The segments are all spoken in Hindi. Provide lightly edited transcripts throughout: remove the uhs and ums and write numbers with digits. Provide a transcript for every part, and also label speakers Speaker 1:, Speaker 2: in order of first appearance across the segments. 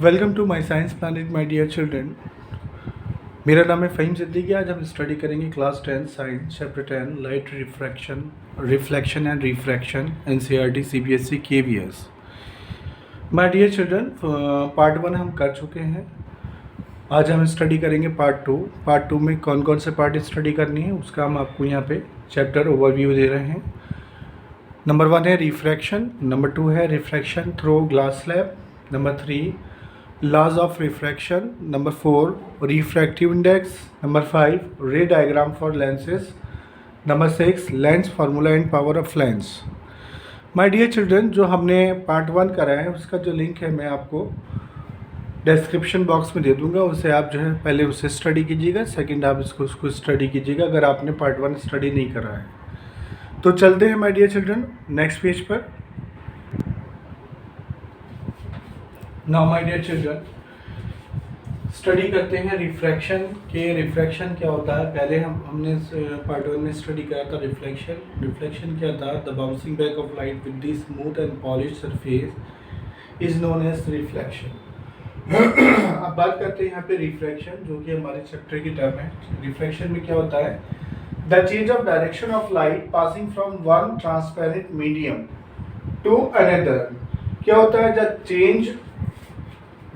Speaker 1: Welcome to my science planet my dear children. मेरा नाम है फ़हीम सिद्दीकी। आज हम स्टडी करेंगे class 10 science chapter 10 light refraction reflection and refraction NCERT CBSE KVS. My dear children, part 1 हम कर चुके हैं। आज हम स्टडी करेंगे पार्ट 2। पार्ट 2 में कौन कौन से पार्ट स्टडी करनी है उसका हम आपको यहाँ पे चैप्टर ओवरव्यू दे रहे हैं। नंबर 1 है रिफ्रैक्शन, नंबर 2 है refraction through glass slab, number 3 laws of refraction, number 4 refractive index, number 5 ray diagram for lenses, number 6 lens formula and power of lens। my dear children, जो हमने पार्ट 1 करा है उसका जो लिंक है मैं आपको डिस्क्रिप्शन बॉक्स में दे दूंगा। उसे आप जो है पहले उसे स्टडी कीजिएगा, सेकंड आप उसको स्टडी कीजिएगा अगर आपने पार्ट 1 स्टडी नहीं करा है। तो चलते हैं my dear children next page पर। Now my dear children, study करते हैं रिफ्रैक्शन के। रिफ्रैक्शन क्या होता है, पहले हमने पार्ट 1 में स्टडी किया था रिफ्लेक्शन। रिफ्लेक्शन क्या था, the bouncing back of light with the smooth and polish surface is known as reflection. अब बात करते हैं यहाँ पे रिफ्रैक्शन, जो कि हमारे चैप्टर की टर्म है। रिफ्रैक्शन में क्या होता है, the change of direction of light passing from one transparent medium to another. क्या होता है, the change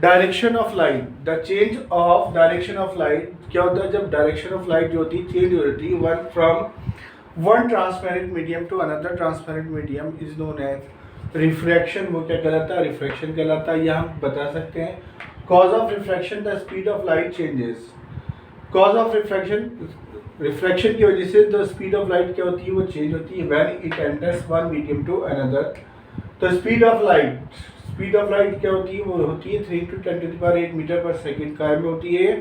Speaker 1: direction of light, the change of direction of light क्या होता है, जब डायरेक्शन ऑफ लाइट जो होती है चेंज हो जाती है one from one transparent medium to another transparent medium is known as refraction. वो क्या कहलाता है, रिफ्रैक्शन कहलाता है। यह हम बता सकते हैं cause of refraction, the speed of light changes. Cause of refraction, refraction की वजह से द स्पीड ऑफ लाइट क्या होती है, वो चेंज होती है when it enters one medium to another. तो स्पीड ऑफ लाइट क्या होती है, वो होती है 3 × 10⁸ मीटर पर सेकंड। काय में होती है,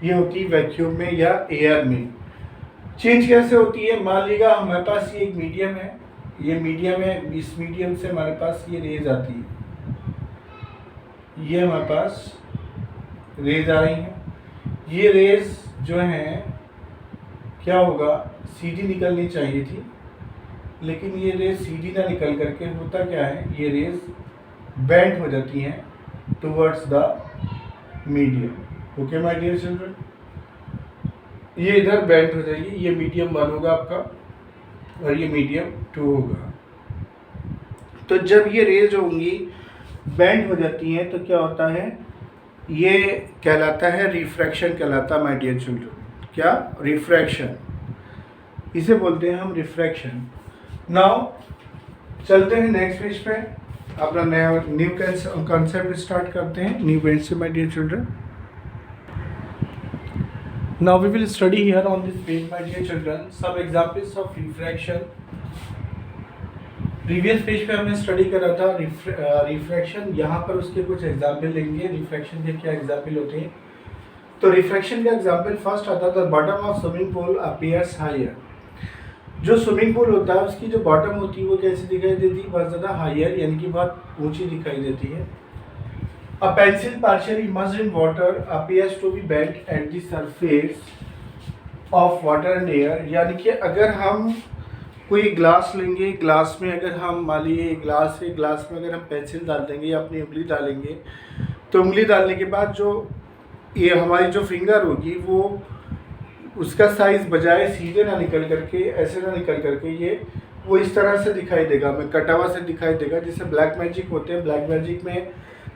Speaker 1: ये होती है वैक्यूम में या एयर में। चेंज कैसे होती है, मान लीजिएगा हमारे पास ये एक मीडियम है, ये मीडियम है, इस मीडियम से हमारे पास ये रेज आती है, ये हमारे पास रेज आ रही है। ये रेज जो है क्या होगा, सीधी निकलनी चाहिए थी, लेकिन ये रेज सीधी ना निकल करके होता क्या है, ये रेज बेंड हो जाती हैं towards the medium. Okay my dear children, ये इधर बेंड हो जाएगी, ये मीडियम 1 होगा आपका और ये मीडियम 2 होगा। तो जब ये रेज होंगी बेंड हो जाती हैं तो क्या होता है, ये कहलाता है रिफ्रैक्शन कहलाता है माय डियर चिल्ड्रन। क्या, रिफ्रैक्शन, इसे बोलते हैं हम रिफ्रैक्शन। नाउ चलते हैं नेक्स्ट पेज पे, अपना नया न्यू कॉन्सेप्ट स्टार्ट करते हैं न्यू पेज से my dear children. Now we will study here on this page my dear children some examples of refraction. Previous page पे हमने स्टडी करा था रिफ्रैक्शन, यहाँ पर उसके कुछ एग्जाम्पल लेंगे रिफ्रैक्शन के क्या एग्जाम्पल होते हैं। तो रिफ्रैक्शन का एग्जाम्पल फर्स्ट आता था, bottom of swimming pool appears higher. जो स्विमिंग पूल होता है उसकी जो बॉटम होती है वो कैसे दिखाई देती है, बहुत ज़्यादा हायर यानी कि बहुत ऊंची दिखाई देती है। A pencil partially immersed in water appears to be bent at the surface of water and air. यानी कि अगर हम कोई ग्लास लेंगे, ग्लास में अगर हम मान लीजिए ग्लास है, ग्लास में अगर हम पेंसिल डाल देंगे या अपनी उंगली डालेंगे, तो उंगली डालने के बाद जो ये हमारी जो फिंगर होगी वो उसका साइज बजाय सीधे ना निकल करके, ऐसे ना निकल करके ये वो इस तरह से दिखाई देगा, हमें कटा हुआ से दिखाई देगा। जैसे ब्लैक मैजिक होते हैं, ब्लैक मैजिक में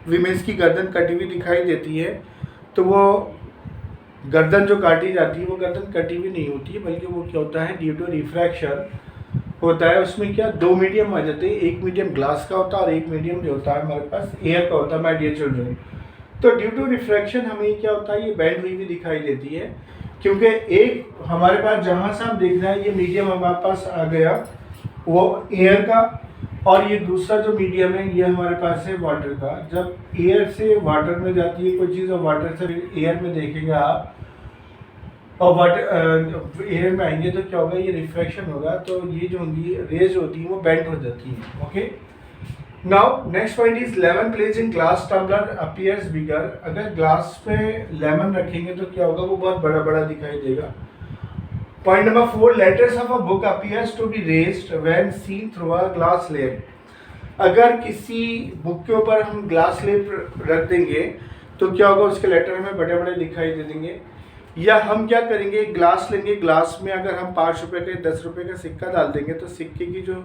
Speaker 1: विमेंस की गर्दन कटी हुई दिखाई देती है, तो वो गर्दन जो काटी जाती है वो गर्दन कटी हुई नहीं होती है, बल्कि वो क्या होता है, ड्यू टू रिफ्रैक्शन होता है। उसमें क्या, दो मीडियम आ जाते हैं, एक मीडियम ग्लास का होता है और एक मीडियम जो होता है हमारे पास एयर का होता है माय डियर चिल्ड्रन। तो ड्यू टू रिफ्रैक्शन हमें क्या होता है, ये बेंड हुई भी दिखाई देती है, क्योंकि एक हमारे पास जहाँ से हम देख रहे हैं ये मीडियम हमारे पास आ गया वो एयर का, और ये दूसरा जो मीडियम है ये हमारे पास है वाटर का। जब एयर से वाटर में जाती है कोई चीज़ और वाटर से एयर में देखेंगे आप और वाटर एयर में आएंगे तो क्या होगा, ये रिफ्रैक्शन होगा। तो ये जो होंगी रेज होती है वो बेंड हो जाती है। Okay, now next point is lemon place in glass tumbler appears bigger. अगर ग्लास पे लेमन रखेंगे तो क्या होगा, वो बहुत बड़ा बड़ा दिखाई देगा। Point number 4, letters of a book appears to be raised when seen through a glass layer. अगर किसी बुक के ऊपर हम ग्लास स्लेब रख देंगे तो क्या होगा, उसके लेटर हमें बड़े बड़े दिखाई दे देंगे। या हम क्या करेंगे, ग्लास लेंगे, ग्लास में अगर हम 5 रुपए का 10 रुपए का सिक्का डाल देंगे तो सिक्के की जो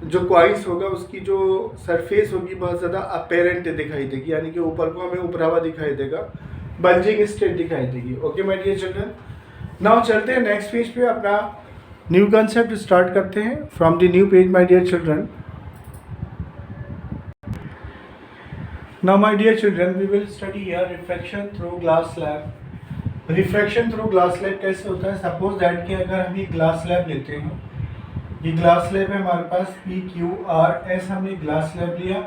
Speaker 1: जो क्वाइस होगा उसकी जो सरफेस होगी बहुत ज़्यादा अपेरेंट दिखाई देगी, यानी कि ऊपर को हमें उपरावा दिखाई देगा, बल्जिंग स्टेट दिखाई देगी। Okay my dear children, now चलते हैं नेक्स्ट पेज पे, अपना न्यू कंसेप्ट स्टार्ट करते हैं from the new page my dear children. Now my dear children we will study here refraction through glass slab. Refraction through glass slab कैसे होता है, सपोज दैट कि अगर हम ये ग्लास स्लैब लेते हैं, ये ग्लास स्लैब है हमारे पास PQRS, हमने ग्लास स्लैब लिया।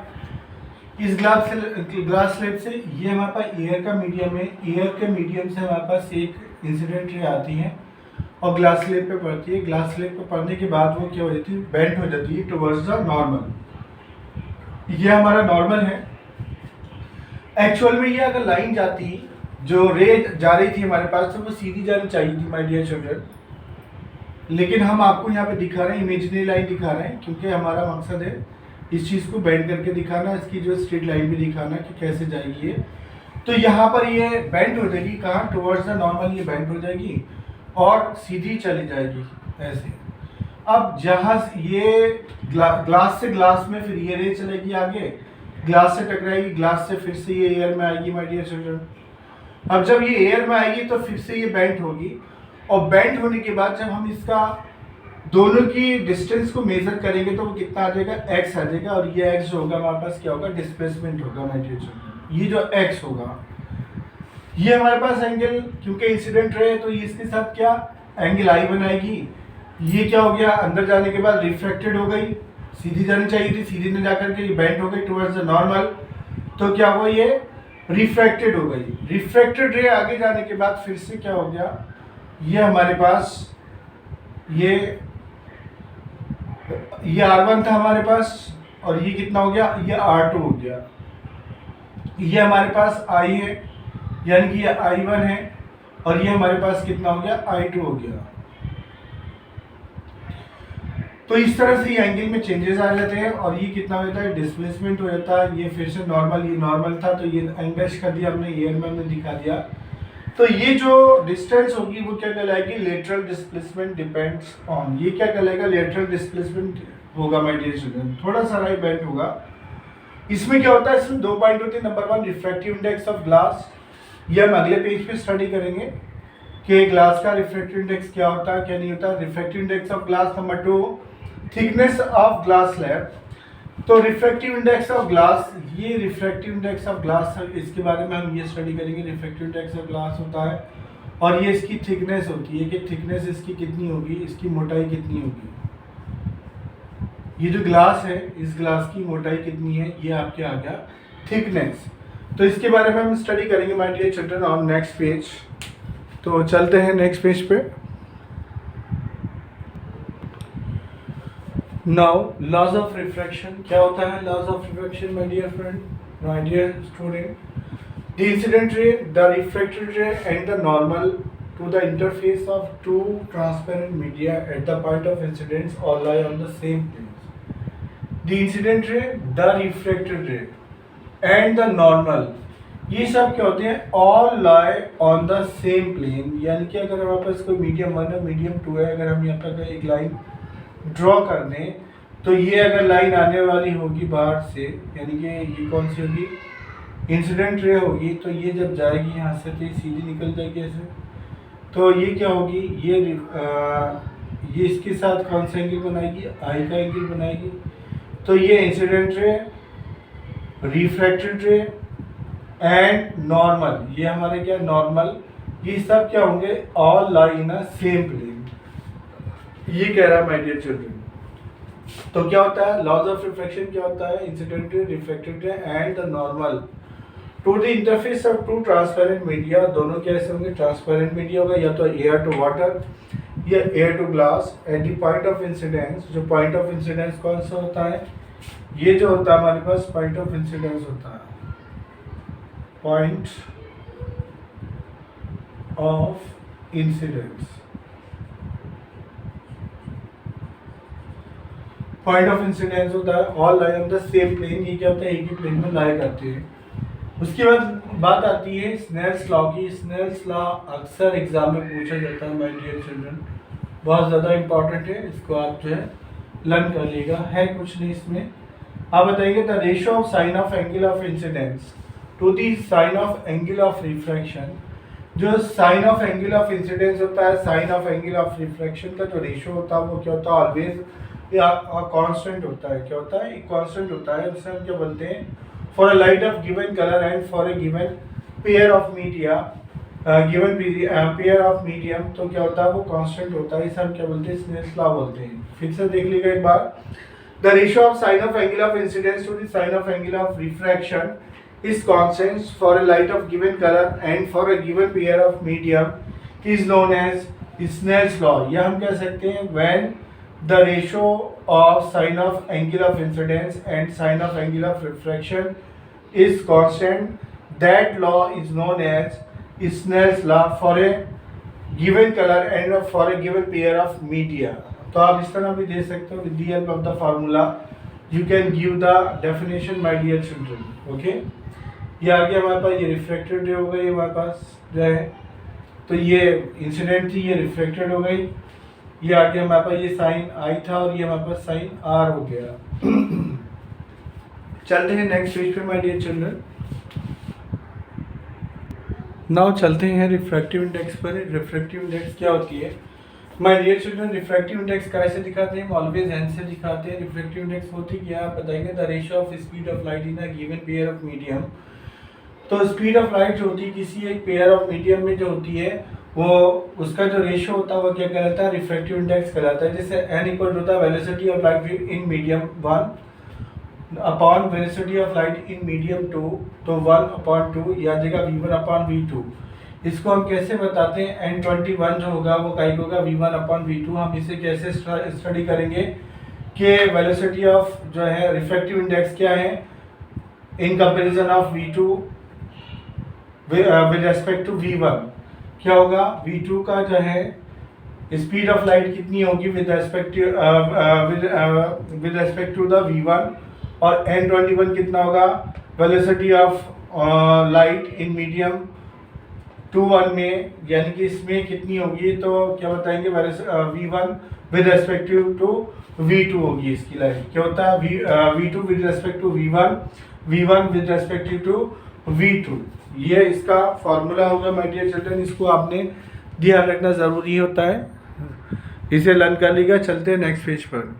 Speaker 1: इस ग्लास स्लैब से ये हमारे पास एयर का मीडियम है, एयर के मीडियम से हमारे पास एक इंसिडेंट रे आती है और ग्लास स्लैब पे पड़ती है। ग्लास स्लैब पे पड़ने के बाद वो क्या हो जाती है, बेंड हो जाती है टुवर्ड्स द नॉर्मल। ये हमारा नॉर्मल है। एक्चुअल में ये अगर लाइन जाती, जो रे जा रही थी हमारे पास, तो वो सीधी जानी चाहिए थी माय डियर चिल्ड्रन, लेकिन हम आपको यहाँ पे दिखा रहे हैं, इमेजिनरी लाइन दिखा रहे हैं, क्योंकि हमारा मकसद है इस चीज़ को बेंड करके दिखाना, इसकी जो स्ट्रेट लाइन भी दिखाना कि कैसे जाएगी ये। तो यहाँ पर ये बेंड हो जाएगी, कहाँ, टुवर्ड्स द नॉर्मल ये बेंड हो जाएगी और सीधी चली जाएगी ऐसे। अब जहाँ ये ग्लास से ग्लास में फिर ये रे चलेगी आगे, ग्लास से टकराएगी, ग्लास से फिर से ये एयर में आएगी माय डियर चिल्ड्रन। अब जब ये एयर में आएगी तो फिर से ये बेंड होगी, और बेंड होने के बाद जब हम इसका दोनों की डिस्टेंस को मेजर करेंगे तो वो कितना आ जाएगा, x आ जाएगा। और ये x जो होगा हमारे पास क्या होगा, डिस्प्लेसमेंट होगा माय डियर चिल्ड्रन। ये जो x होगा ये हमारे पास एंगल, क्योंकि इंसिडेंट रे है तो ये इसके साथ क्या एंगल I बनाएगी। ये क्या हो गया, अंदर जाने के बाद रिफ्रैक्टेड हो गई, सीधी जानी चाहिए थी, सीधी न जाकर के ये बेंड हो गई टुवर्ड्स द नॉर्मल, तो क्या हुआ, ये रिफ्रैक्टेड हो गई। रिफ्रैक्टेड रे आगे जाने के बाद फिर से क्या हो गया, ये हमारे पास ये R1 था हमारे पास, और ये कितना हो गया, ये R2 हो गया। ये हमारे पास I है, यानी कि ये I1 है, और ये हमारे पास कितना हो गया, I2 हो गया। तो इस तरह से ये एंगल में चेंजेस आ जाते हैं, और ये कितना हो जाता है, डिस्प्लेसमेंट हो जाता है। ये फिर से नॉर्मल, ये नॉर्मल था तो ये एंगल कर दिया हमने, एयर में हमने दिखा दिया। तो ये जो डिस्टेंस होगी वो क्या कहलाएगी, लेटरल डिस्प्लेसमेंट डिपेंड्स ऑन, ये क्या कहलाएगा, लेटरल डिस्प्लेसमेंट होगा माय डियर चिल्ड्रन, थोड़ा सा राइट बेंड होगा। इसमें क्या होता है, इसमें 2 पॉइंट होते हैं। Number 1 refractive index of glass, ये हम अगले पेज पे स्टडी करेंगे कि ग्लास का रिफ्रैक्टिव इंडेक्स क्या होता है क्या नहीं होता। Refractive index of glass. Number 2 thickness of glass slab. तो रिफ्रैक्टिव इंडेक्स ऑफ ग्लास, ये रिफ्रैक्टिव इंडेक्स ऑफ ग्लास, इसके बारे में हम ये स्टडी करेंगे। रिफ्रैक्टिव इंडेक्स ऑफ ग्लास होता है और ये इसकी थिकनेस होती है कि थिकनेस इसकी कितनी होगी, इसकी मोटाई कितनी होगी। ये जो ग्लास है, इस ग्लास की मोटाई कितनी है, ये आपके आ गया थिकनेस। तो इसके बारे में हम स्टडी करेंगे my dear children on next page. तो चलते हैं नेक्स्ट पेज पे। नाउ लॉज ऑफ रिफ्रैक्शन, क्या होता है laws of refraction my dear friend, my dear student. The incident ray, the refracted ray and the normal to the interface of two transparent media at the point of incidence all lie on the same plane. The incident ray, the refracted ray and the normal, ये सब क्या होते हैं, all lie on the same plane। यानी कि अगर हमारे पास कोई मीडियम 1 है, मीडियम 2 है, अगर हम यहाँ पर एक लाइन ड्रॉ कर दें तो ये अगर लाइन आने वाली होगी बाहर से, यानी कि ये कौन सी होगी, इंसिडेंट रे होगी, तो ये जब जाएगी यहाँ से तो ये सीधी निकल जाएगी ऐसे। तो ये क्या होगी, ये इसके साथ कौन सा एंगल बनाएगी, आई का एंगल बनाएगी। तो ये incident ray, refracted ray and normal, ये हमारे क्या नॉर्मल, ये सब क्या होंगे, all lie in a same plane. ये कह रहा है माय डियर चिल्ड्रन। तो क्या होता है लॉज ऑफ रिफ्रैक्शन, क्या होता है, incident ray, refracted ray and the normal to the interface of two transparent media. दोनों कैसे होंगे, ट्रांसपेरेंट मीडिया होगा, या तो एयर टू वाटर या air to glass. At the point of incidence, जो पॉइंट ऑफ इंसिडेंस कौन सा होता है, ये जो होता है हमारे पास पॉइंट ऑफ इंसिडेंस होता है, point of incidence. Point of incidence होता है all lie on the same plane, ये क्या होता है एक ही प्लेन में लाई करते हैं। उसके बाद बात आती है स्नेल्स लॉ की। स्नेल्स लॉ अक्सर एग्जाम में पूछा जाता है माय डियर चिल्ड्रन, बहुत ज़्यादा इंपॉर्टेंट है, इसको आप जो है लर्न कर लीजिएगा। है कुछ नहीं इसमें, आप बताइए the ratio of sine of angle of incidence to the sine of angle of refraction. जो sine of angle of incidence होता है, sine of angle of refraction का जो रेशियो होता है वो क्या होता है, ऑलवेज कांस्टेंट होता है। क्या होता है, एक कांस्टेंट होता है। उसे हम क्या बोलते हैं, for a light of given colour and for a given pair of media, given pair of medium, तो क्या होता है वो कांस्टेंट होता है। इसे हम क्या बोलते हैं, स्नेल्स लॉ बोलते हैं। फिर से देख लीजिएगा एक बार, the ratio of sine of angle of incidence to the sine of angle of refraction is constant for a light of given color and for a given pair of medium is known as Snell's law। या हम कह सकते हैं when the ratio of sin of angle of incidence and sin of angle of refraction is constant, that law is known as Snell's law for a given color and for a given pair of media। तो आप इस तरह भी दे सकते हो, with the help of the formula you can give the definition my dear children। okay, ये आगे हमारे पास ये रिफ्लेक्टेड रे हो गई हमारे पास जो है, तो ये इंसिडेंट थी, ये रिफ्लेक्टेड हो गई। ये आगे हमारे पास ये साइन आई था और ये हमारे पास साइन आर हो गया। चलते हैं नेक्स्ट पेज पे माय डियर चिल्ड्रन। नाउ चलते हैं रिफ्रैक्टिव इंडेक्स पर। रिफ्रैक्टिव इंडेक्स क्या होती है my dear children? Refractive index कैसे दिखाते हैं, हम ऑलवेज एन से दिखाते हैं। रिफ्रैक्टिव इंडेक्स होती क्या, आप बताएंगे the ratio of speed of light in a given pair of medium. तो स्पीड ऑफ लाइट जो होती है किसी एक पेयर ऑफ मीडियम में जो होती है, वो उसका जो रेशियो होता है वो क्या कहलाता है, रिफ्रैक्टिव इंडेक्स कहलाता है। जैसे n इक्वल होता है velocity of light in medium 1 upon velocity of light in medium 2, तो 1/2 या जगह v1/v2। इसको हम कैसे बताते हैं, n21 जो होगा वो काई होगा v1/v2। हम इसे कैसे स्टडी करेंगे कि वेलोसिटी ऑफ जो है रिफ्रैक्टिव इंडेक्स क्या है in comparison of v2 with respect to v1। क्या होगा, v2 का जो है स्पीड ऑफ लाइट कितनी होगी with respect to the v1, और n21 कितना होगा velocity of light in medium 2 1 में, यानी कि इसमें कितनी होगी, तो क्या बताएंगे v1 with respect to v2 होगी इसकी लाइट। क्या होता है v2 with respect to v1, v1 with respect to v2। ये इसका फॉर्मूला होगा माय डियर चिल्ड्रन, इसको आपने ध्यान रखना ज़रूरी होता है, इसे लर्न कर लीजिएगा। चलते हैं नेक्स्ट पेज पर।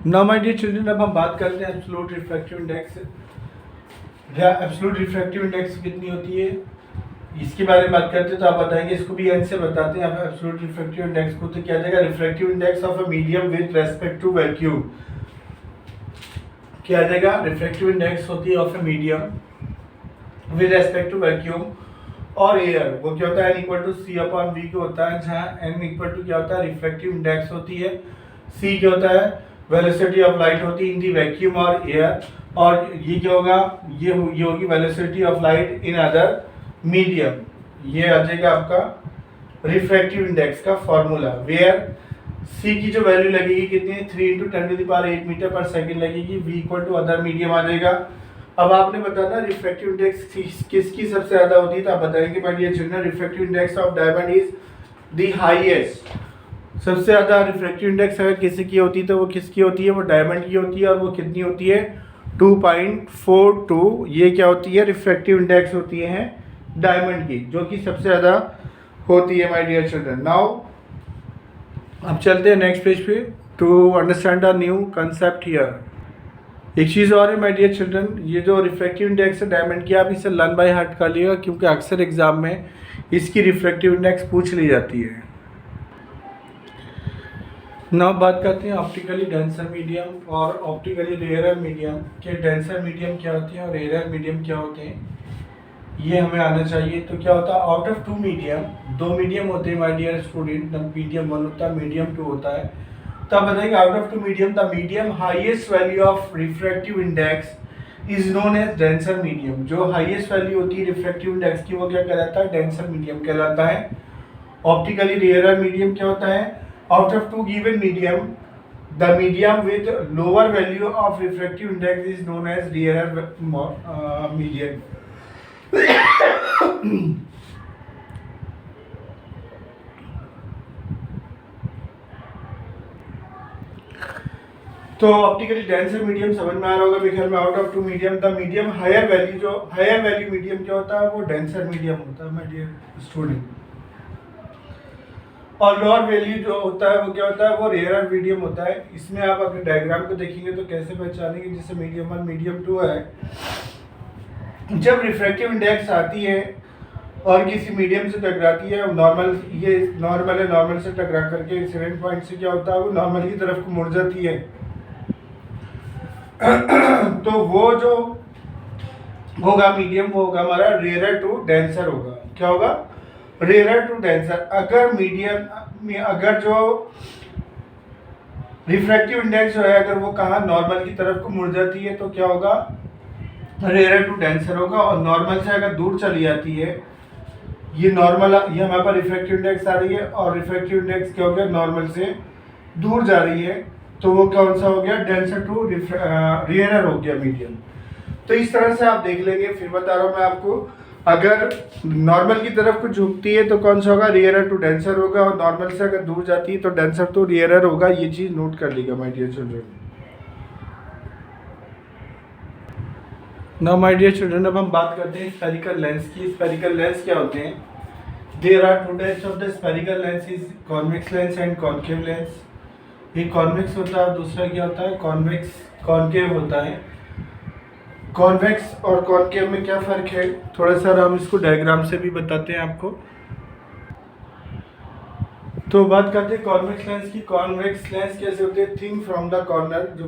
Speaker 1: नाउ माय डियर चिल्ड्रन, अब हम बात करते हैं absolute refractive index. Absolute refractive index कितनी होती है इसके बारे में बात करते हैं, तो आप बताएंगे, इसको भी एन से बताते हैं आप एब्सोल्यूट रिफ्रैक्टिव इंडेक्स को। तो क्या जाएगा, refractive index of a medium with respect to vacuum. क्या जाएगा, रिफ्रैक्टिव इंडेक्स होती है of a medium with respect to vacuum और एयर। वो क्या होता है, n इक्वल टू c/v को होता है, जहाँ n इक्वल टू क्या होता है, रिफ्रैक्टिव इंडेक्स होती है, c क्या होता है, वेलोसिटी ऑफ लाइट होती है इन दी वैक्यूम और एयर, और ये क्या होगा, ये होगी velocity of light in other medium. ये आ जाएगा आपका रिफ्रैक्टिव इंडेक्स का फॉर्मूला, वेयर c की जो वैल्यू लगेगी कितनी, 3 × 10⁸ मीटर पर सेकेंड लगेगी, v equal to other medium आ जाएगा। अब आपने बताना रिफ्रैक्टिव इंडेक्स किसकी सबसे ज़्यादा होती है, तो आप बताएंगे my dear children refractive index of diamond is the highest. सबसे ज़्यादा रिफ्रैक्टिव इंडेक्स अगर किसी की होती है तो वो किसकी होती है, वो डायमंड की होती है, और वो कितनी होती है, 2.42। ये क्या होती है, रिफ्रैक्टिव इंडेक्स होती है डायमंड की, जो कि सबसे ज़्यादा होती है माय डियर चिल्ड्रन। नाउ अब चलते हैं नेक्स्ट पेज पे to understand a new concept here. एक चीज़ और है माय डियर चिल्ड्रन, ये जो रिफ्रैक्टिव इंडेक्स है डायमंड की, आप इसे लर्न बाय हार्ट कर लिएगा, क्योंकि अक्सर एग्जाम में इसकी रिफ्रैक्टिव इंडेक्स पूछ ली जाती है। नाउ बात करते हैं ऑप्टिकली डेंसर मीडियम और ऑप्टिकली रेयरर मीडियम के। डेंसर मीडियम क्या होते हैं और रेयरर मीडियम क्या होते हैं, ये हमें आना चाहिए। तो क्या होता है, आउट ऑफ 2 मीडियम, 2 मीडियम होते हैं माय डियर स्टूडेंट, मीडियम 1 होता है, मीडियम 2 होता है। तो आप बताएंगे out of 2 medium the medium highest value of refractive index is known as denser medium. जो हाईएस्ट वैल्यू होती है रिफ्रैक्टिव इंडेक्स की वो क्या कहलाता है, डेंसर मीडियम कहलाता है। ऑप्टिकली रेयरर मीडियम क्या होता है, out of 2 given medium The medium with lower value of refractive index is known as rarer medium. तो ऑप्टिकली डेंसर मीडियम समझ में आ रहा होगा मेरे ख्याल में. Out of two medium, the medium higher value, जो हायर वैल्यू मीडियम क्या होता है वो डेंसर मीडियम होता है माय डियर स्टूडेंट. और लोअर वैल्यू जो होता है वो क्या होता है, वो रेयर मीडियम होता है. इसमें आप अगर डायग्राम को देखेंगे तो कैसे पहचानेंगे, जैसे मीडियम 1 मीडियम 2 है. जब रिफ्रैक्टिव इंडेक्स आती है और किसी मीडियम से टकराती है, नॉर्मल, ये नॉर्मल है, नॉर्मल से टकरा करके इंसिडेंट पॉइंट से क्या होता है वो नॉर्मल की तरफ को मुड़ जाती है. तो वो जो होगा मीडियम, वो होगा हमारा रेयर टू डेंसर होगा. क्या होगा, रेयर टू डेंसर. अगर मीडियम में अगर जो रिफ्रैक्टिव इंडेक्स जो है अगर वो कहाँ नॉर्मल की तरफ को मुड़ जाती है तो क्या होगा, रेयर टू डेंसर होगा. और नॉर्मल से अगर दूर चली जाती है, ये नॉर्मल, ये हमारे पास रिफ्रैक्टिव इंडेक्स आ रही है और रिफ्रैक्टिव इंडेक्स क्या हो गया, नॉर्मल से दूर जा रही है, तो वो कौन सा हो गया, डेंसर टू रेयर हो गया मीडियम. तो इस तरह से आप देख लेंगे. फिर बता रहा हूँ मैं आपको, अगर नॉर्मल की तरफ को झुकती है तो कौन सा होगा, रेयर टू डेंसर होगा. और नॉर्मल से अगर दूर जाती है तो डेंसर टू रेयर होगा. ये चीज़ नोट कर लीजिएगा my dear children. Now my dear children, अब हम बात करते हैं स्फेरिकल लेंस की. स्फेरिकल लेंस क्या होते हैं, there are two types of the spherical lens, is convex lens and concave lens. एक कॉन्वेक्स होता है, दूसरा क्या होता है, कॉन्वेक्स कॉन्केव होता है. कॉन्वेक्स और कॉन्केव में क्या फ़र्क है, थोड़ा सा हम इसको डायग्राम से भी बताते हैं आपको. तो बात करते हैं कॉन्वेक्स लेंस की. कॉन्वेक्स लेंस कैसे होते हैं, थिंग फ्रॉम द कॉर्नर. जो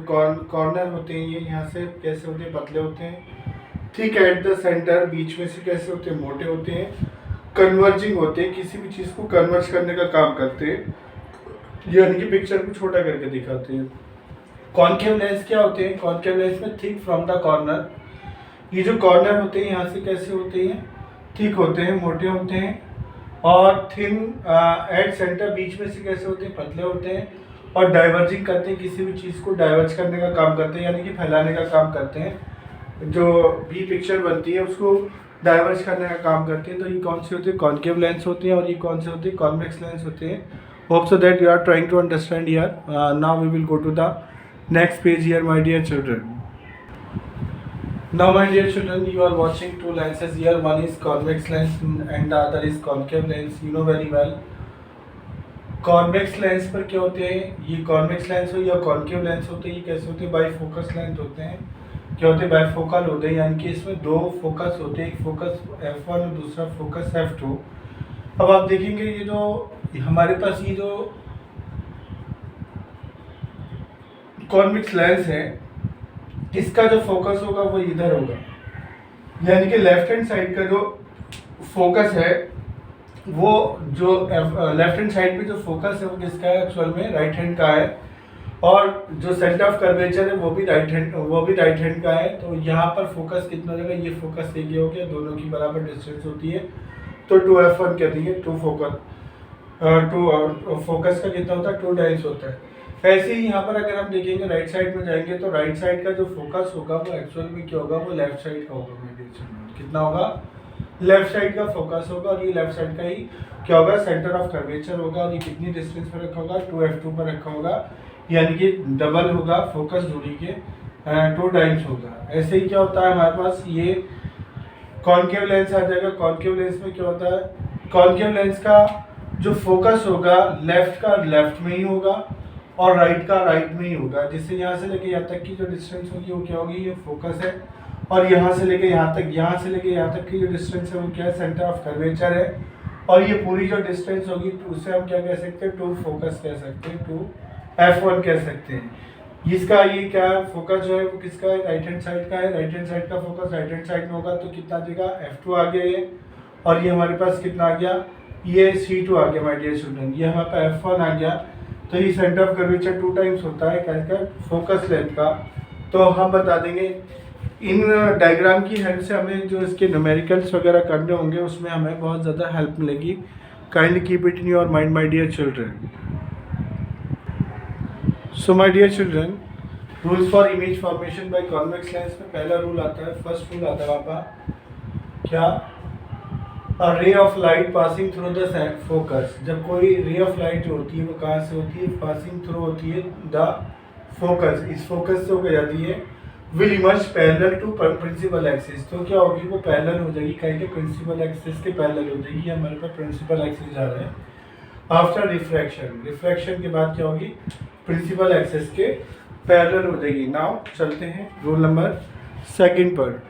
Speaker 1: कॉर्नर होते हैं ये यहाँ से कैसे होते हैं, पतले होते हैं. थिक एट द सेंटर, बीच में से कैसे होते हैं, मोटे होते हैं. कन्वर्जिंग होते हैं, किसी भी चीज़ को कन्वर्ज करने का काम करते हैं, यानी कि पिक्चर को छोटा करके दिखाते हैं. कॉन्केव लेंस क्या होते हैं, कॉन्केव लेंस में थिक फ्रॉम द कॉर्नर. ये जो कॉर्नर होते हैं यहाँ से कैसे होते हैं, थिक होते हैं, मोटे होते हैं. और थिन एट सेंटर, बीच में से कैसे होते हैं, पतले होते हैं. और डाइवर्जिंग करते हैं, किसी भी चीज़ को डाइवर्ज करने का काम करते हैं, यानी कि फैलाने का काम करते हैं. जो भी पिक्चर बनती है उसको डाइवर्ज करने का काम करते हैं. तो ये कौन से होते हैं, कॉन्केव लेंस होते हैं. और ये कौन से होते हैं, कॉन्वेक्स लेंस होते हैं. Hope so that you are trying to understand here. Now we will go to the next page here my dear children. Now my dear children, you are watching two lenses here. One is convex lens and the other is concave lens. You know very well. Convex lens पर क्या होते हैं, ये convex lens हो या concave lens होते हैं, ये कैसे होते हैं, बाईफोकस लेंस होते हैं. क्या होते हैं, बाईफोकल होते हैं, यानी कि इसमें दो फोकस होते हैं, एक फोकस F1 और दूसरा फोकस F2. अब आप देखेंगे ये जो हमारे पास ये जो कॉन्वेक्स लेंस है, इसका जो फोकस होगा वो इधर होगा, यानी कि लेफ्ट हैंड साइड का जो फोकस है वो जो लेफ्ट हैंड साइड पे जो फोकस है वो किसका है, एक्चुअल में राइट हैंड का है. और जो सेंटर ऑफ कर्वेचर है वो भी राइट हैंड का है. तो यहाँ पर फोकस कितना हो जाएगा, ये फोकस एक हो गया, दोनों की बराबर डिस्टेंस होती है तो 2F1 कहती है. टू फोकस का कितना होता है, 2 टाइम्स होता है. ऐसे ही यहाँ पर अगर हम देखेंगे राइट साइड में जाएंगे तो राइट साइड का जो फोकस होगा वो एक्चुअल में क्या होगा, वो लेफ्ट साइड का होगा. कितना होगा, लेफ्ट साइड का फोकस होगा. और ये लेफ्ट साइड का ही क्या होगा, सेंटर ऑफ कर्वेचर होगा. और ये कितनी डिस्टेंस पर रखा होगा, 2F2 पर रखा होगा, यानी कि डबल होगा फोकस दूरी के, 2 टाइम्स होगा. ऐसे ही क्या होता है हमारे पास, ये कॉन्केव लेंस आ जाएगा. कॉन्केव लेंस में क्या होता है, कॉन्केव लेंस का जो फोकस होगा लेफ्ट का लेफ्ट में ही होगा और राइट का राइट में ही होगा. जिससे यहाँ से लेके यहाँ तक की जो डिस्टेंस होगी वो क्या होगी, ये फोकस है. और यहाँ से लेके यहाँ तक की जो डिस्टेंस है वो क्या है, सेंटर ऑफ कर्वेचर है. और ये पूरी जो डिस्टेंस होगी तो उससे हम क्या कह सकते हैं, 2 फोकस कह सकते हैं, 2F1 कह सकते हैं. इसका ये क्या फोकस जो है वो किसका है, राइट हैंड साइड का है. राइट हैंड साइड का फोकस राइट हैंड साइड में होगा तो कितना आ जाएगा, F2 आ गया ये. और ये हमारे पास कितना आ गया, ये C2 आ गया माय डियर स्टूडेंट. ये हमारे पास F1 आ गया. तो ये सेंटर ऑफ कर्वेचर 2 टाइम्स होता है क्या, फोकस लेंथ का. तो हम बता देंगे इन डायग्राम की हेल्प से हमें जो इसके न्यूमेरिकल्स वगैरह करने होंगे उसमें हमें बहुत ज़्यादा हेल्प मिलेगी. Kindly keep it in your mind my dear children. So my dear children, rules for image formation by convex lens में पहला रूल आता है, फर्स्ट रूल आता है वहाँ पर क्या, a ray of light passing through the focus. जब कोई रे ऑफ लाइट जो होती है वो कहाँ से होती है, पासिंग थ्रू होती है द फोकस, इस फोकस से होकर जाती है, will emerge parallel to principal axis. तो क्या होगी, वो पैरेलल हो जाएगी, कहीं के प्रिंसिपल एक्सिस के पैरेलल हो जाएगी, हमारे पास प्रिंसिपल एक्सिस जा रहे हैं। आफ्टर रिफ्रैक्शन, रिफ्रैक्शन के बाद क्या होगी, प्रिंसिपल एक्सिस के पैरेलल हो जाएगी। नाउ चलते हैं रूल नंबर सेकंड पर।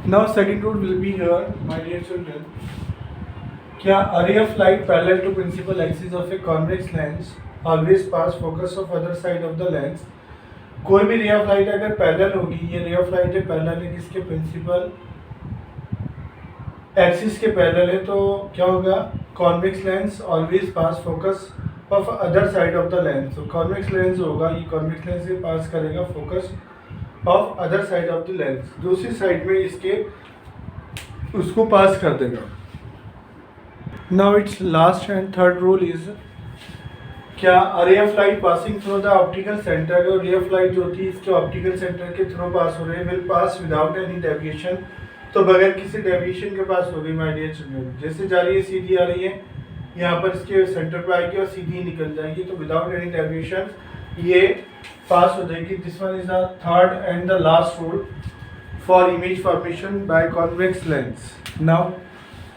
Speaker 1: Now second rule will be here my dear children, क्या a ray of light parallel to principal axis of a convex lens always pass focus of other side of the lens. कोई भी रे ऑफ लाइट अगर पैरेलल होगी, ये रे ऑफ लाइट है पैरेलल है किसके, प्रिंसिपल एक्सिस के पैरेलल है, तो क्या होगा, convex lens always pass focus of other side of the lens. तो कॉन्वेक्स लेंस होगा, ये कॉन्वेक्स लेंस से पास करेगा focus of other side of the lens, दूसरी साइड में इसके उसको पास कर देगा। Now it's last and third rule is क्या, a ray of light passing through the optical centre, अगर रे ऑफ लाइट जो होती है इसके ऑप्टिकल सेंटर के थ्रू पास हो रहे हैं, will pass without any deviation, तो बगैर किसी डेविएशन के पास होगी माय डियर चिल्ड्रन। जैसे जा रही है सीधी आ रही है, यहाँ पर इसके सेंटर पर आएगी और सीधी निकल जाएगी, तो विदाउट एनी डेविएशन ये पास हो जाएगी। This one is the third and the last rule for image formation by convex lens. Now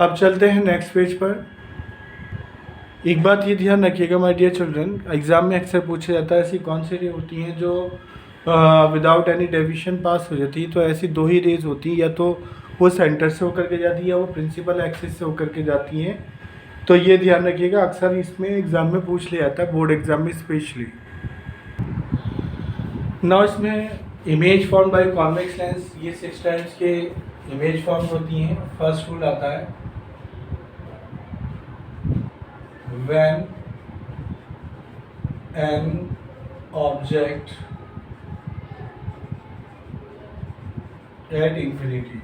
Speaker 1: अब चलते हैं नेक्स्ट पेज पर। एक बात ये ध्यान रखिएगा माय डियर चिल्ड्रन, एग्जाम में अक्सर पूछा जाता है ऐसी कौन सी रे होती हैं जो विदाउट एनी डेविएशन पास हो जाती है। तो ऐसी दो ही रेज होती हैं, या तो वो सेंटर से होकर के जाती है या वो प्रिंसिपल एक्सिस से होकर के जाती हैं। तो ये ध्यान रखिएगा, अक्सर इसमें एग्जाम में पूछ लिया जाता है, बोर्ड एग्जाम में स्पेशली। नाउ इसमें image form by convex lens, ये 6 टाइप्स के इमेज फॉर्म होती हैं। फर्स्ट रूल आता है, when an object at infinity,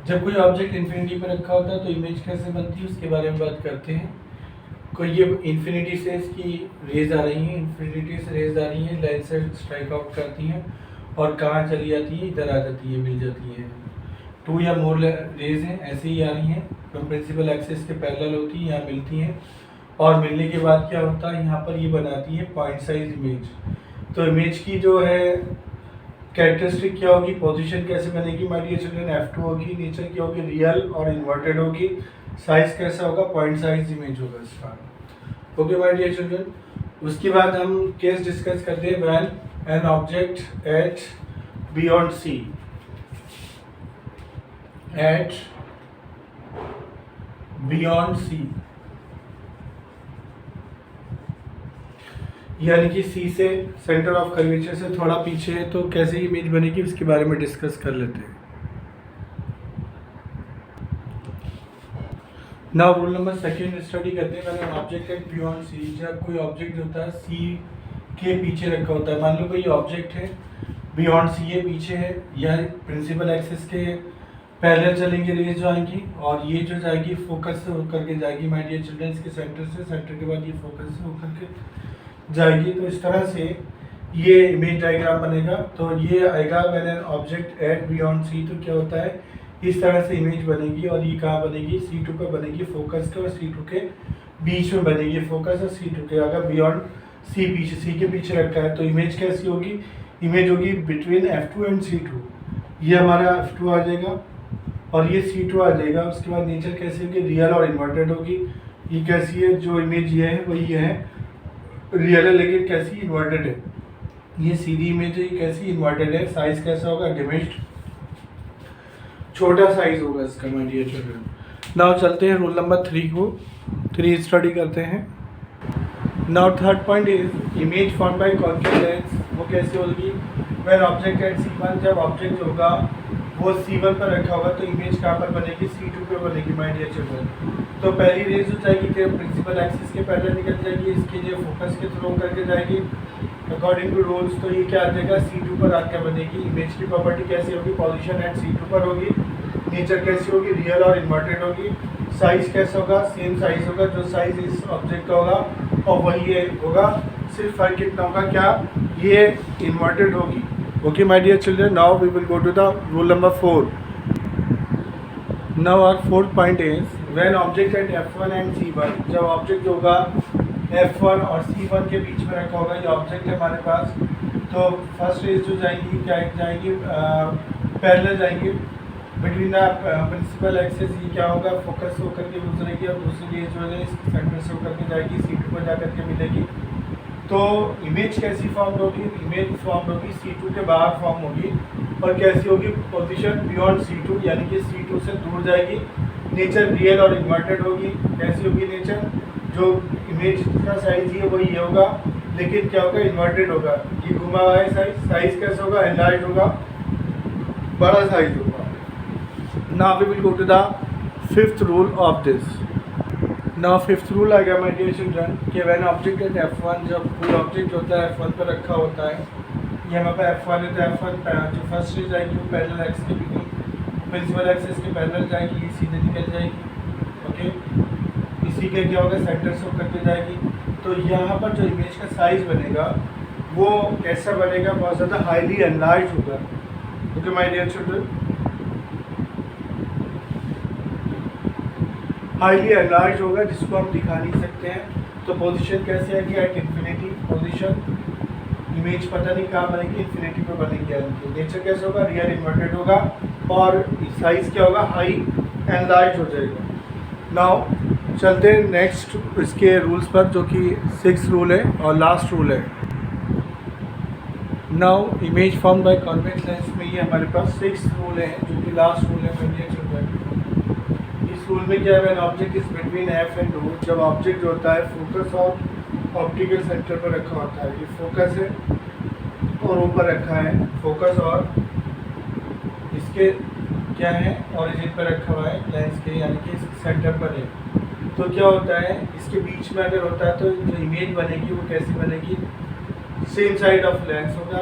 Speaker 1: जब कोई ऑब्जेक्ट इन्फिनिटी पर रखा होता है तो इमेज कैसे बनती है उसके बारे में बात करते हैं। कोई ये इन्फिनिटी से इसकी रेज आ रही हैं, इन्फिनिटी से रेज आ रही हैं, लेंस से स्ट्राइक आउट करती हैं और कहाँ चली जाती है, इधर आ जाती है, मिल जाती है। 2 या मोर रेज हैं ऐसे ही आ रही हैं, तो प्रिंसिपल एक्सिस के पैरेलल होती है, यहाँ मिलती हैं और मिलने के बाद क्या होता है, यहाँ पर ये बनाती है पॉइंट साइज इमेज। तो इमेज की जो है कैरेक्टरिस्टिक क्या होगी, पोजीशन कैसे बनेगी माय डियर चिल्ड्रन, F2 होगी, नेचर क्या होगी, रियल और इन्वर्टेड होगी, साइज कैसा होगा, पॉइंट साइज इमेज होगा इसका। Okay my dear children. उसके बाद हम केस डिस्कस करते हैं, when an object at beyond C, at beyond C, यानी कि सी से सेंटर ऑफ कर्वेचर से थोड़ा पीछे है, तो कैसे इमेज बनेगी उसके बारे में डिस्कस कर लेते हैं। Now rule number second study करते हैं। मैंने ऑब्जेक्ट एट बियॉन्ड सी, जब कोई ऑब्जेक्ट होता है सी के पीछे रखा होता है, मान लो कोई ऑब्जेक्ट है बियॉन्ड सी है, पीछे है, यह प्रिंसिपल एक्सिस के पैरेलल चलेंगे रेज जो आएंगी, और ये जो जाएगी फोकस से होकर के जाएगी माय डियर चिल्ड्रन के सेंटर से, सेंटर के बाद ये फोकस से होकर के जाएगी। तो इस तरह से ये इमेज डायग्राम बनेगा। तो ये आएगा when an object at beyond C, तो क्या होता है, इस तरह से इमेज बनेगी, और ये कहाँ बनेगी, C2 पे बनेगी फोकस के, और C2 के बीच में बनेगी फोकस और C2 के। अगर बियॉन्ड सी पीछे, सी के पीछे रखा है तो इमेज कैसी होगी, इमेज होगी बिटवीन F2 एंड C2। ये हमारा F2 आ जाएगा और ये C2 आ जाएगा। उसके बाद नेचर कैसी होगी, रियल और इन्वर्टेड होगी। ये कैसी है, जो इमेज ये है वही है, रियल है लेकिन कैसी, इन्वर्टेड है। ये सीधी इमेज है, ये कैसी, इन्वर्टेड है। साइज कैसा होगा, डिमिश्ड, छोटा साइज होगा इसका माय डियर चिल्ड्रन। नाउ चलते हैं रूल नंबर 3 स्टडी करते हैं। Now third point is image form by convex lens. वो कैसे होगी, व्हेन ऑब्जेक्ट एट C1, जब ऑब्जेक्ट होगा वो C1 पर रखा होगा तो इमेज कहाँ पर बनेगी, C2 पे बनेगी माय डियर चिल्ड्रन। तो पहली रेज हो जाएगी कि प्रिंसिपल एक्सिस के पैरेलल निकल जाएगी, इसके लिए फोकस के थ्रू करके जाएगी अकॉर्डिंग टू रूल्स। तो ये क्या आ जाएगा, C2 पर आके बनेगी। इमेज की प्रॉपर्टी कैसी होगी, पोजीशन एट C2 पर होगी, नेचर कैसी होगी, रियल और इन्वर्टेड होगी, साइज कैसा होगा, सेम साइज होगा जो साइज इस ऑब्जेक्ट का होगा और वही होगा, सिर्फ फर्क कितना होगा, क्या ये इन्वर्टेड होगी। Okay my dear children, now we will go to the rule number 4। Now our fourth point is when object at F1 and C1, जब ऑब्जेक्ट होगा F1 और C1 के बीच में रखा होगा, ये ऑब्जेक्ट है हमारे पास, तो फर्स्ट रेज जो जाएंगी क्या जाएंगी, पैरेलल जाएंगी बिटवीन द प्रिंसिपल एक्सिस। ये क्या होगा, फोकस होकर के गुजरेगी और दूसरी रेज जो है सेंटर से होकर के जाएगी, C2 पर जाकर के मिलेगी। तो इमेज कैसी फॉर्म होगी, इमेज फॉर्म होगी C2 के बाहर फॉर्म होगी और कैसी होगी, पोजीशन बियॉन्ड C2 यानी कि C2 से दूर जाएगी, नेचर रियल और इन्वर्टेड होगी। कैसी होगी नेचर, जो इमेज का साइज है वही ये होगा लेकिन क्या होगा, इन्वर्टेड होगा। ये घुमा हुआ है साइज, साइज कैसा होगा, एनलार्ज होगा, बड़ा साइज होगा। Now we will go to the fifth rule of this. Now fifth rule आ गया माय डियर चिल्ड्रन कि व्हेन ऑब्जेक्ट एट F1, जब कोई ऑब्जेक्ट होता है F1 पर रखा होता है, ये हमारे पास F1 है तो F1 जो फर्स्ट रेज जाएगी वो पैरेलल एक्सिस के प्रिंसिपल एक्सिस के पैरेलल जाएगी, ये सीधे निकल जाएगी। ओके, इसी के क्या होगा, सेंटर से होकर के जाएगी। तो यहाँ पर जो इमेज का साइज बनेगा वो कैसा बनेगा, बहुत ज़्यादा हाईली एनलार्ज होगा। Okay my dear children, highly enlarge होगा जिसको हम दिखा नहीं सकते हैं। तो पोजीशन कैसे आएगी, एट इन्फिनिटी पोजीशन, इमेज पता नहीं कहाँ बनेगी, इन्फिनिटी पे बनेगी। नेचर कैसे होगा, रियल इन्वर्टेड होगा और साइज क्या होगा, हाई एनलार्ज हो जाएगा। नाउ चलते हैं नेक्स्ट इसके रूल्स पर जो कि 6th रूल है और लास्ट रूल है। Now image form by convex lens में ये हमारे पास 6th रूल है जो कि लास्ट रूल है। इस रूल में क्या है, object is between F and O, जब ऑब्जेक्ट होता है फोकस और ऑप्टिकल सेंटर पर रखा होता है, ये फोकस है और ऊपर रखा है फोकस और इसके क्या है, ओरिजिन पर रखा हुआ है लेंस के, यानी कि सेंटर पर है। तो क्या होता है, इसके बीच में अगर होता है तो जो इमेज बनेगी वो कैसी बनेगी, सेम साइड ऑफ लेंस होगा,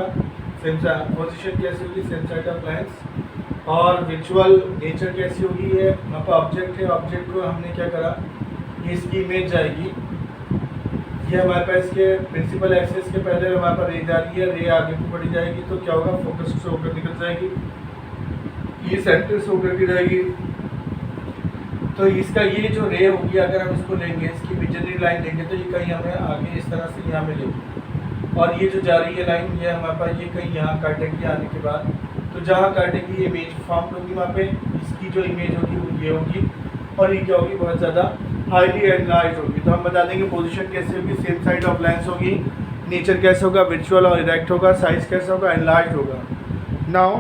Speaker 1: सेम पोजीशन कैसी होगी, सेम साइड ऑफ लेंस। और विजुअल नेचर कैसी होगी, ये वहाँ पर ऑब्जेक्ट है, ऑब्जेक्ट को हमने क्या करा, ये इसकी इमेज जाएगी, ये हमारे पास इसके प्रिंसिपल एक्सिस के पहले हमारे पास रे जा रही है, रे आगे को बढ़ी जाएगी तो क्या होगा, फोकस से होकर निकल जाएगी, ये सेंटर से होकर के जाएगी। तो इसका ये जो रे होगी अगर हम इसको लेंगे, इसकी विजनरी लाइन लेंगे तो ये कहीं हमें आगे इस तरह से यहाँ मिलेगी और ये जो जा रही है लाइन ये हमारे पास ये कहीं यहाँ काटेगी आने के बाद, तो जहाँ काटेगी ये इमेज फॉर्म होगी, वहाँ पे इसकी जो इमेज होगी वो ये होगी और ये क्या होगी, बहुत ज़्यादा हाईली एनलार्ज होगी। तो हम बता देंगे पोजीशन कैसे होगी, सेम साइड ऑफ लेंस होगी, नेचर कैसे होगा, विजुअल और इरेक्ट होगा, साइज कैसा होगा, एनलार्ज होगा। नाउ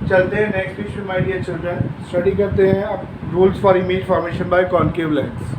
Speaker 1: चलते हैं next issue my dear children, study करते हैं अब rules for image formation by concave lens.